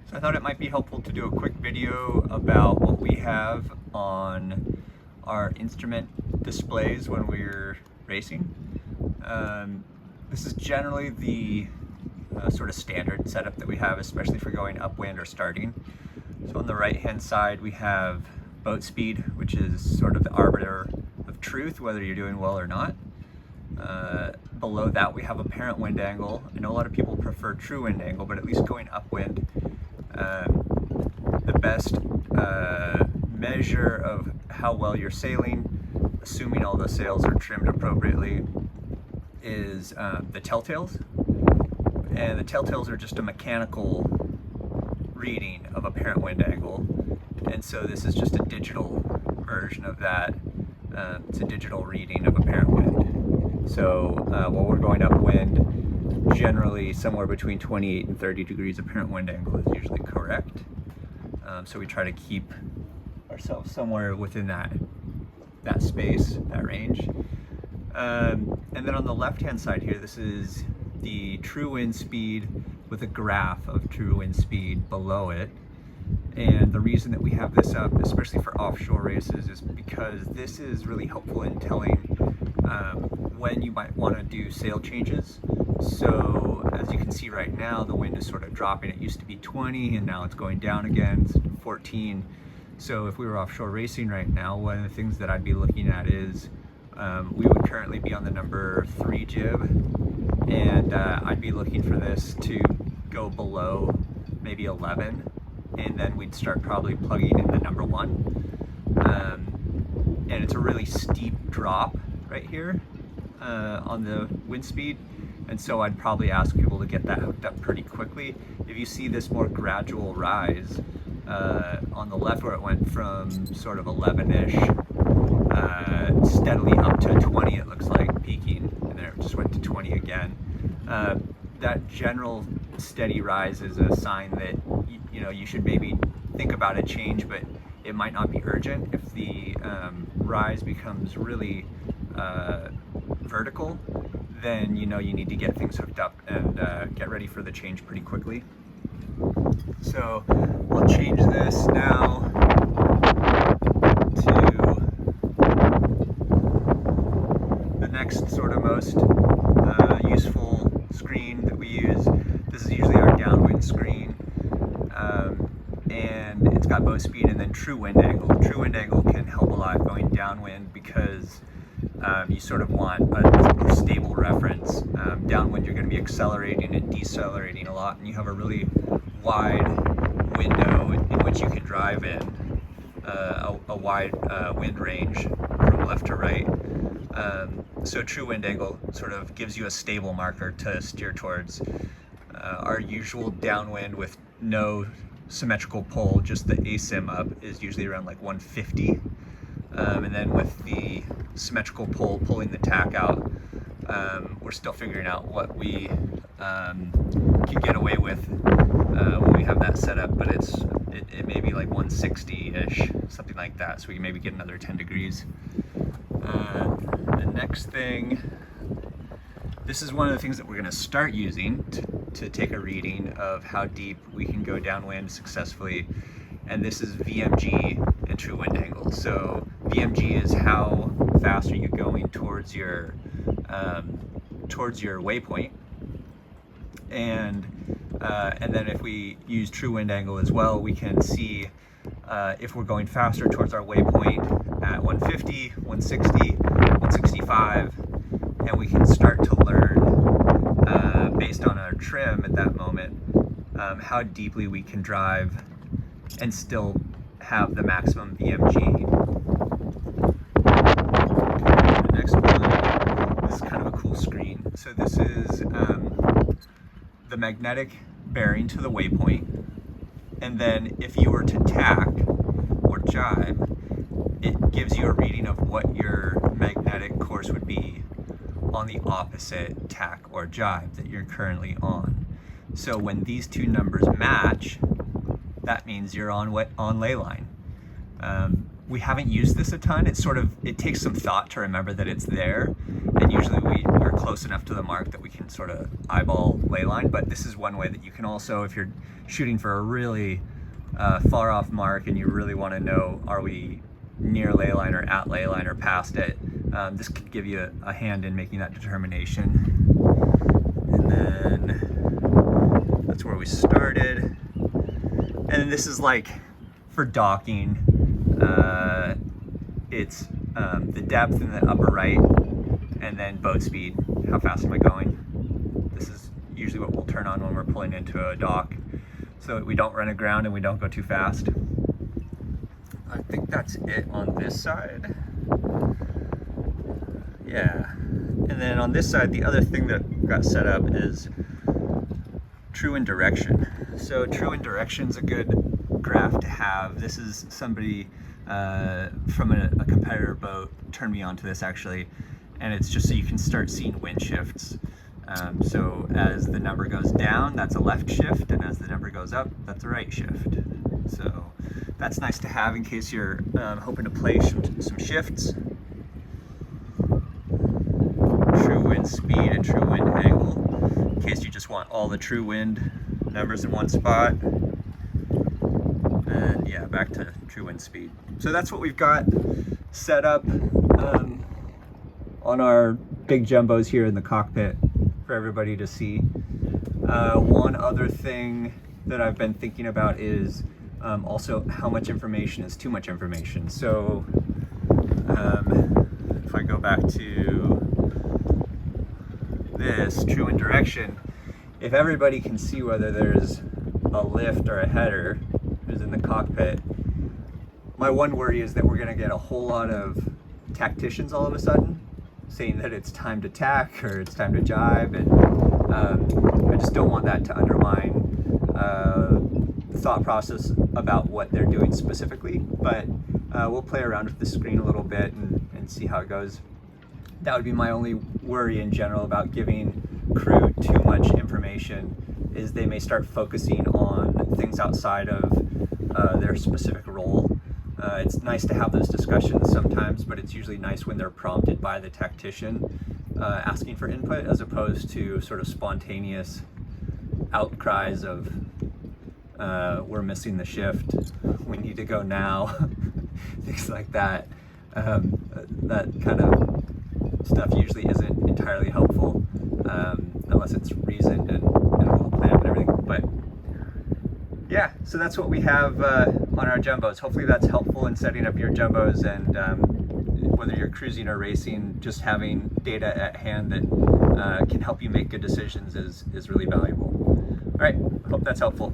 So I thought it might be helpful to do a quick video about what we have on our instrument displays when we're racing. This is generally the sort of standard setup that we have, especially for going upwind or starting. So on the right hand side we have boat speed, which is sort of the arbiter of truth, whether you're doing well or not. Below that we have apparent wind angle. I know a lot of people prefer true wind angle, but at least going upwind, the best measure of how well you're sailing, assuming all the sails are trimmed appropriately, is the telltales. And the telltales are just a mechanical reading of apparent wind angle. And so this is just a digital version of that. It's a digital reading of apparent wind. So while we're going upwind, generally somewhere between 28 and 30 degrees apparent wind angle is usually correct. So we try to keep ourselves somewhere within that space, that range. And then on the left hand side here, this is the true wind speed with a graph of true wind speed below it. And the reason that we have this up, especially for offshore races, is because this is really helpful in telling when you might want to do sail changes. So as you can see right now, the wind is sort of dropping. It used to be 20 and now it's going down again, it's 14. So if we were offshore racing right now, one of the things that I'd be looking at is we would currently be on the number 3 jib, and I'd be looking for this to go below maybe 11, and then we'd start probably plugging in the number 1. And it's a really steep drop right here on the wind speed, and so I'd probably ask people to get that hooked up pretty quickly. If you see this more gradual rise on the left, where it went from sort of 11-ish steadily up to 20, it looks like, peaking, and then it just went to 20 again. That general steady rise is a sign that you know you should maybe think about a change, but it might not be urgent. If the rise becomes really vertical, then you know you need to get things hooked up and get ready for the change pretty quickly. So we'll change this now to the next sort of most useful screen that we use. This is usually our downwind screen, and it's got boat speed and then true wind angle. True wind angle can help a lot going downwind because you sort of want a more stable reference. Downwind, you're going to be accelerating and decelerating a lot, and you have a really wide window in which you can drive in, a wide wind range from left to right. So true wind angle sort of gives you a stable marker to steer towards. Our usual downwind with no symmetrical pull, just the asim up, is usually around like 150. And then with the symmetrical pull, pulling the tack out, we're still figuring out what we can get away with when we have that set up, but it may be like 160-ish, something like that, so we can maybe get another 10 degrees. The next thing, this is one of the things that we're going to start using to take a reading of how deep we can go downwind successfully, and this is VMG and true wind angle. So VMG is how fast are you going towards your waypoint, and then if we use true wind angle as well, we can see if we're going faster towards our waypoint at 150, 160, 165, and we can start to learn based on our trim at that moment how deeply we can drive and still have the maximum VMG. The next one, this is kind of a cool screen. So this is the magnetic bearing to the waypoint, and then if you were to tack or jibe, it gives you a reading of what your magnetic course would be on the opposite tack or jibe that you're currently on. So when these two numbers match, that means you're on Layline. We haven't used this a ton. It takes some thought to remember that it's there, and and usually we're close enough to the mark that we can sort of eyeball layline, but this is one way that you can also, if you're shooting for a really far off mark and you really want to know, are we near layline or at layline or past it, this could give you a hand in making that determination. And then that's where we started. And then this is like for docking, it's the depth in the upper right, and then boat speed, how fast am I going. This is usually what we'll turn on when we're pulling into a dock, so that we don't run aground and we don't go too fast. I think that's it on this side. Yeah. And then on this side, the other thing that got set up is true wind direction. So true wind direction is a good graph to have. This is somebody from a competitor boat turned me onto this actually, and it's just so you can start seeing wind shifts. So as the number goes down, that's a left shift, and as the number goes up, that's a right shift. So that's nice to have in case you're hoping to play some shifts. True wind speed and true wind angle, in case you just want all the true wind numbers in one spot. And yeah, back to true wind speed. So that's what we've got set up on our big jumbos here in the cockpit for everybody to see. One other thing that I've been thinking about is also how much information is too much information. So if I go back to this true wind direction, if everybody can see whether there's a lift or a header who's in the cockpit, my one worry is that we're going to get a whole lot of tacticians all of a sudden saying that it's time to tack or it's time to jibe, and I just don't want that to undermine the thought process about what they're doing specifically. But we'll play around with the screen a little bit and see how it goes. That would be my only worry in general about giving crew too much information, is they may start focusing on things outside of their specific role. It's nice to have those discussions sometimes, but it's usually nice when they're prompted by the tactician asking for input, as opposed to sort of spontaneous outcries of we're missing the shift, we need to go now, things like that. That kind of stuff usually isn't entirely helpful unless it's reasoned and well planned and everything. But yeah, so that's what we have on our jumbos. Hopefully that's helpful in setting up your jumbos, and whether you're cruising or racing, just having data at hand that can help you make good decisions is really valuable. All right, hope that's helpful.